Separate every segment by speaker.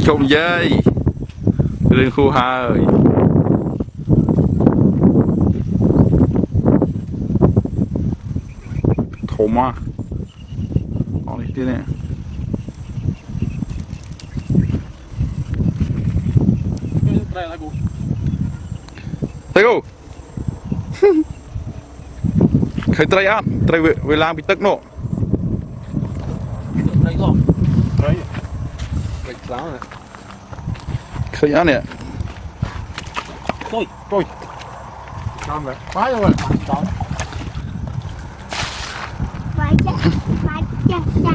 Speaker 1: trộm dây rừng khu hơi thồm á đi thế này thấy không khởi trai á trai về làm bị tức nộ khởi á nè
Speaker 2: tôi làm vậy phá rồi
Speaker 3: phải chắc sao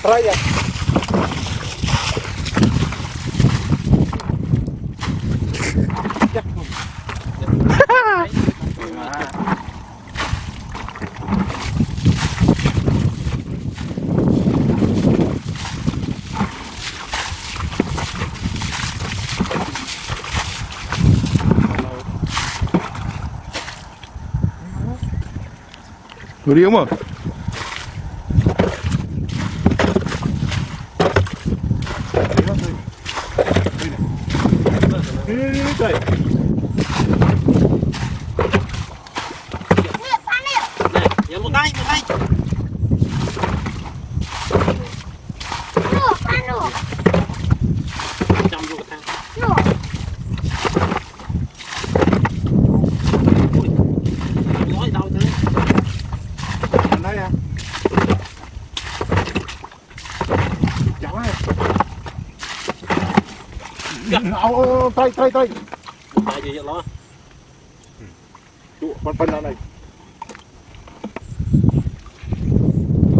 Speaker 2: trai à
Speaker 1: đi không à
Speaker 2: đây
Speaker 4: một tay trong vô thang nói đâu thế
Speaker 2: đây à cháu này tay
Speaker 4: tay gì vậy lo
Speaker 2: trụ phân này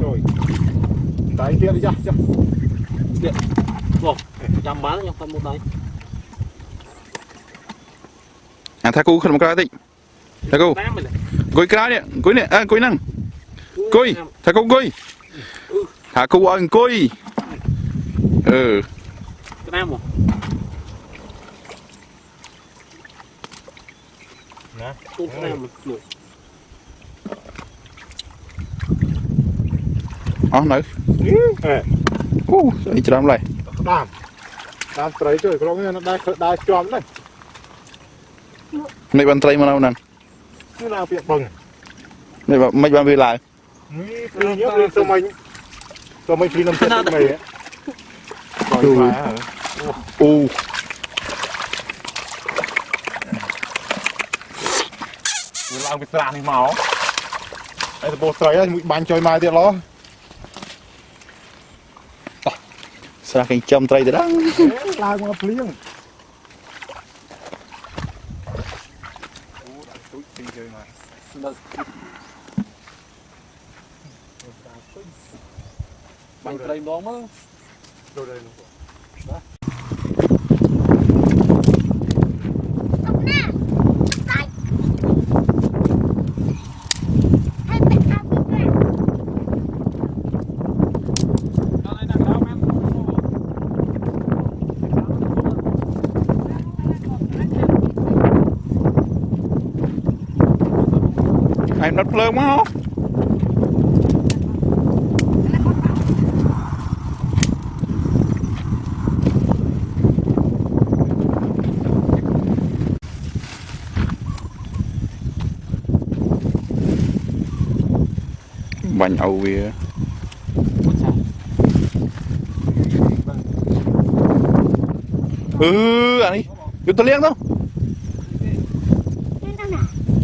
Speaker 2: rồi tay kia đi ra
Speaker 4: điện vòng chăm bán nhau phân một tay
Speaker 1: à thà cô không có tí thà cô gối cái nè gối nè à gối năng gối thà cô gối thà cô ăn gối
Speaker 4: cái nam mà
Speaker 2: nè
Speaker 4: cái nam mà được
Speaker 1: nữa đi cho làm lại
Speaker 2: đam trai chơi có nó đai chòm đấy
Speaker 1: mấy bàn trai mà nào nè
Speaker 2: cứ nào việc bừng
Speaker 1: mấy bàn về lại
Speaker 2: đi nhớ lên cho mình khi năm chết mày ấy làm cái tràn thì máu đây là bộ trai mũi bánh chơi mai tiệt lo
Speaker 1: sao cái châm trai đó
Speaker 2: lao qua liêng
Speaker 4: bánh trai đó mà
Speaker 2: đâu đây
Speaker 1: em đất lớn quá không bánh ấu vía anh đi vô tao liếng đâu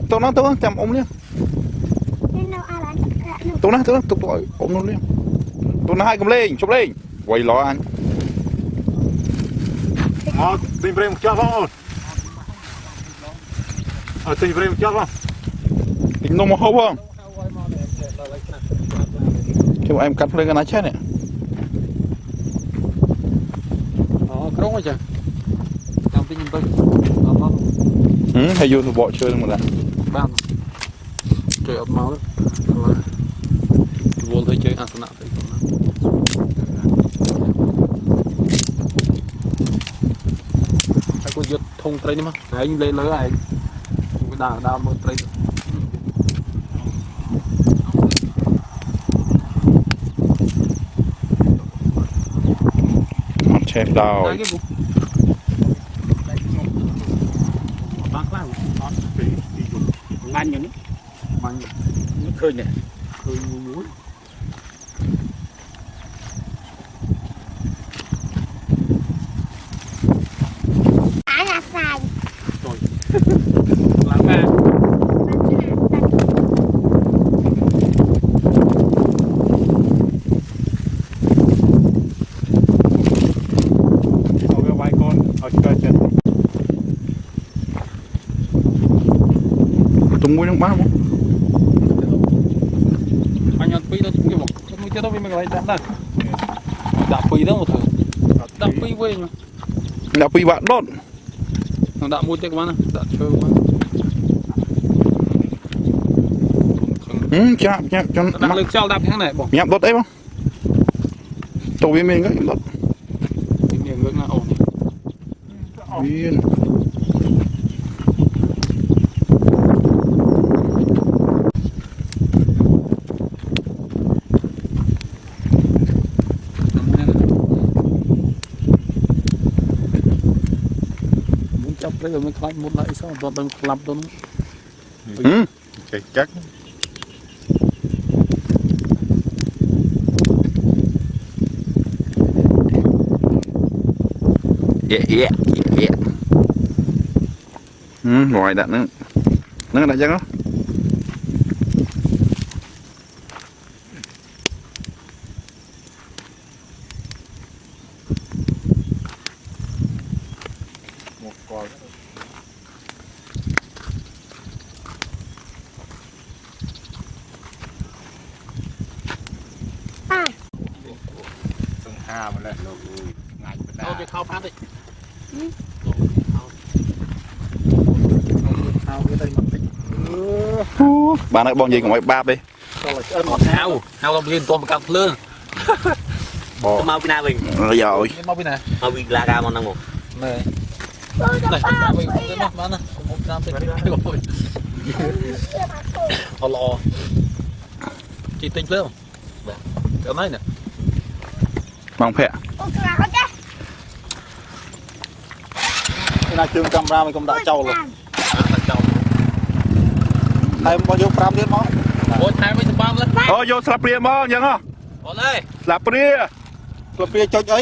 Speaker 1: tao nó chầm ống liếng tụi nó ôm nó lên tụi nó hai cùng lên chụp lên quay lo anh
Speaker 2: tìm về một chút không tìm về một chút không
Speaker 1: tìm nó một hộp không chứ em cắt lên cái này chết này
Speaker 4: không phải chứ làm tin bưng
Speaker 1: hay vô thì bỏ chơi một lần
Speaker 4: ban chơi ọt máu đấy vô thấy chơi ăn sẵn thấy không ai có giật thông tây đi mà anh lên lỡ ai đào đào một tây
Speaker 1: mặt chè đào
Speaker 4: băng lao băng những băng nước khơi này khơi muối
Speaker 3: Đã là xài.
Speaker 4: làm ra
Speaker 2: เอาไว้ก่อนเอาเชือกเช็ด
Speaker 1: tung muối trong bát không
Speaker 4: anh nhận pi đó cũng một không biết đâu mình lại đạp đây đạp pi đó một thằng đạp pi quên mà
Speaker 1: đã pi bạn đốt
Speaker 4: nó đạp mua chắc mà đạp chơi mà
Speaker 1: chạm cho
Speaker 4: đạp lực sao đạp thế này bỏ
Speaker 1: nhắm đốt đấy không tổ viên mình cái đốt
Speaker 4: miệng ngưỡng là ổn
Speaker 1: viên
Speaker 4: muốn chọc đấy rồi mới khai một lại sao toàn tầng làm tôi
Speaker 2: Chạy chắc
Speaker 1: yeah rồi đặt nó đặt chắc đó
Speaker 2: một con
Speaker 3: À,
Speaker 2: sừng hà mà lên rồi ngành bên
Speaker 4: đâu
Speaker 2: đá
Speaker 4: cho khao phát đi
Speaker 2: thao cái đây mà tích
Speaker 1: bạn ơi bọn gì cũng phải bạp đi
Speaker 4: hao làm gì toàn cặp lương
Speaker 2: bò
Speaker 5: mau pina mình
Speaker 1: rồi
Speaker 4: mau bên này
Speaker 5: mau bị la ga món năng một
Speaker 4: này
Speaker 3: tôi đã
Speaker 4: này
Speaker 3: bao
Speaker 4: mình
Speaker 3: nhiêu
Speaker 4: không bán này một trăm tiền rồi họ lò chị tính lớn không cái này nè
Speaker 1: bằng phẹ
Speaker 3: Ôi, cái nào chứ?
Speaker 2: cái này chương camera mình cũng đã trâu rồi
Speaker 4: chồng
Speaker 2: thầy bao nhiêu gramទៀតមក
Speaker 4: ôi hai mươi ba lên
Speaker 1: ô vô slap pria mà chẳng hả
Speaker 4: ôi đây
Speaker 1: slap pria
Speaker 2: ស្លឹកព្រាចុចអី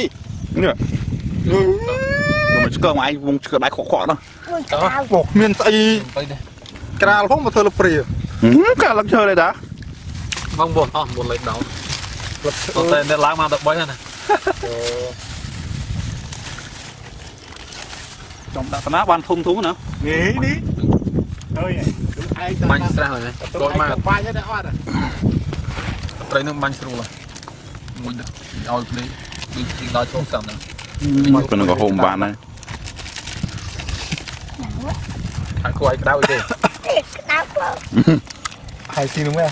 Speaker 1: nè rồi mình cơ mà anh vùng cơ đáy khó đó
Speaker 3: Ôi, cái nào?
Speaker 2: មកមានស្អី
Speaker 4: đây đây
Speaker 2: ក្រាលផងមកធ្វើស្លឹកព្រា
Speaker 1: cả lắm chơi đây đã
Speaker 4: vâng buồn buồn lấy đầu còn tên nên láng mang được bấy này
Speaker 1: trong đã phá ban thung thú nữa
Speaker 2: នេះនេះអើយឯង
Speaker 4: bánh ra rồi này
Speaker 2: ទៅ
Speaker 4: rồi
Speaker 2: ឯង
Speaker 4: mà
Speaker 2: បាញ់ទេអត់
Speaker 4: đây nó bánh sưu rồi mình được ao đi đi nói chỗ sầm này
Speaker 1: còn nó có hồn bàn này
Speaker 4: anh cô ấy đau đi
Speaker 3: Cái nào cơ?
Speaker 2: ហើយស៊ីនោះមែន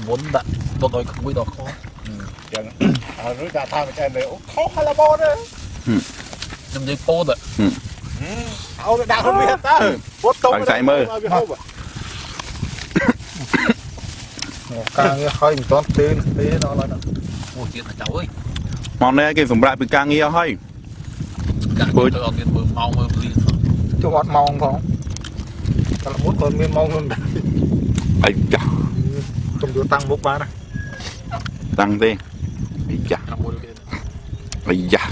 Speaker 4: muốn đặt đột đôi không biết đó khó
Speaker 2: ចឹងអើឬថាថាមិនអីខុសហើយឡបងទេ
Speaker 4: nhưng dây po rồi
Speaker 2: เอาដាក់ខ្លួនវាទៅពុតទុំវាហូប
Speaker 6: ការងារហើយមិនទាន់ទេដល់ហើយ
Speaker 4: ủa chuyện là cháu ơi
Speaker 1: món này cái dùng lại bị càng nghe hay
Speaker 4: cả
Speaker 1: Bơi.
Speaker 4: tôi còn điện bờ mau mơ đi
Speaker 6: ជួបអត់ម៉ោងផងតែមុនគាត់មានម៉ោងខ្លួន
Speaker 1: ấy chà
Speaker 6: ខ្ញុំយកតាំងមុខបាន
Speaker 1: tăng đi ấy chà
Speaker 4: làm bồi cái
Speaker 1: ấy chà